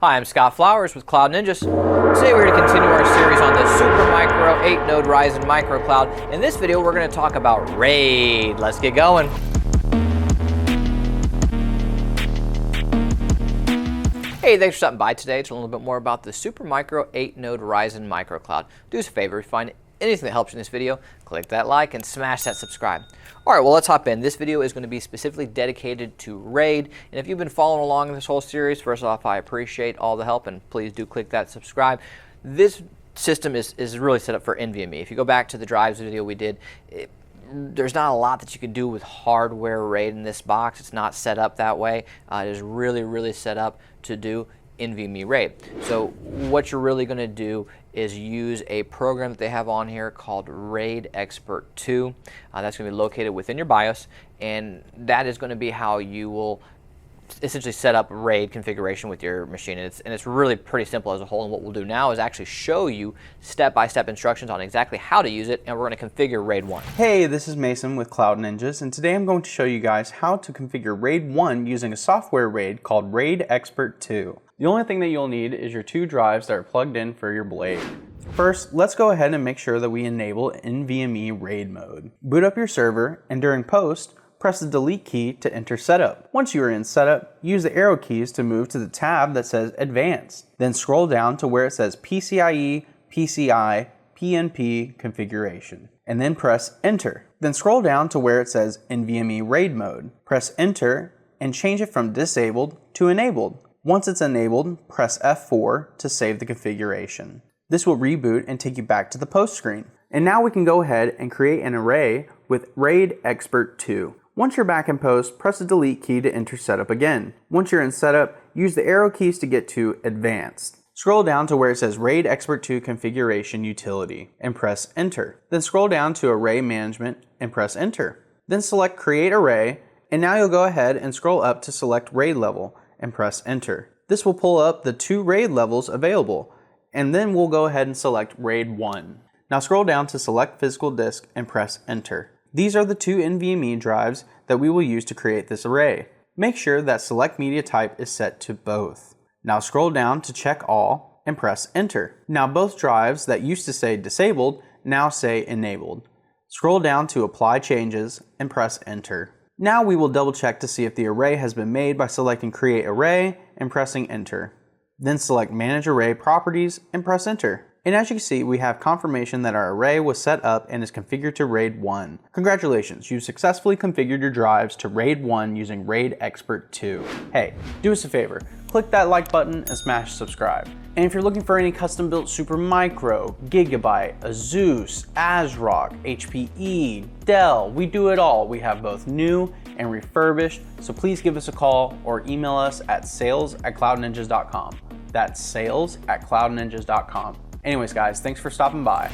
Hi, I'm Scott Flowers with Cloud Ninjas. Today we're going to continue our series on the Supermicro 8-node Ryzen MicroCloud. In this video, we're going to talk about RAID. Let's get going. Hey, thanks for stopping by today to learn a little bit more about the Supermicro 8-node Ryzen MicroCloud. Do us a favor, if you find anything that helps you in this video, click that like and smash that subscribe. All right, well, let's hop in. This video is going to be specifically dedicated to RAID. And if you've been following along in this whole series, first off, I appreciate all the help, and please do click that subscribe. This system is really set up for NVMe. If you go back to the drives video we did, there's not a lot that you can do with hardware RAID in this box. It's not set up that way. It is really set up to do NVMe RAID. So what you're really going to do is use a program that they have on here called RAIDXpert2. That's going to be located within your BIOS, and that is going to be how you will essentially set up RAID configuration with your machine. And it's really pretty simple as a whole, and what we'll do now is actually show you step-by-step instructions on exactly how to use it, and we're going to configure RAID 1. Hey, this is Mason with Cloud Ninjas, and today I'm going to show you guys how to configure RAID 1 using a software RAID called RAIDXpert2. The only thing that you'll need is your two drives that are plugged in for your blade. First, let's go ahead and make sure that we enable NVMe RAID mode. Boot up your server, and during post, press the delete key to enter setup. Once you are in setup, use the arrow keys to move to the tab that says advanced. Then scroll down to where it says PCIe, PCI, PNP configuration, and then press enter. Then scroll down to where it says NVMe RAID mode. Press enter and change it from disabled to enabled. Once it's enabled, press F4 to save the configuration. This will reboot and take you back to the post screen. And now we can go ahead and create an array with RAIDXpert2. Once you're back in post, press the delete key to enter setup again. Once you're in setup, use the arrow keys to get to advanced. Scroll down to where it says RAIDXpert2 configuration utility and press enter. Then scroll down to array management and press enter. Then select create array, and now you'll go ahead and scroll up to select RAID level and press enter. This will pull up the two RAID levels available, and then we'll go ahead and select RAID 1. Now scroll down to select physical disk and press enter. These are the two NVMe drives that we will use to create this array. Make sure that select media type is set to both. Now scroll down to check all and press enter. Now both drives that used to say disabled now say enabled. Scroll down to apply changes and press enter. Now we will double check to see if the array has been made by selecting create array and pressing enter. Then select manage array properties and press enter. And as you can see, we have confirmation that our array was set up and is configured to RAID 1. Congratulations, you've successfully configured your drives to RAID 1 using RAIDXpert2. Hey, do us a favor, click that like button and smash subscribe. And if you're looking for any custom built Supermicro, Gigabyte, Asus, ASRock, HPE, Dell, we do it all. We have both new and refurbished, so please give us a call or email us at sales@cloudninjas.com. That's sales@cloudninjas.com. Anyways guys, thanks for stopping by.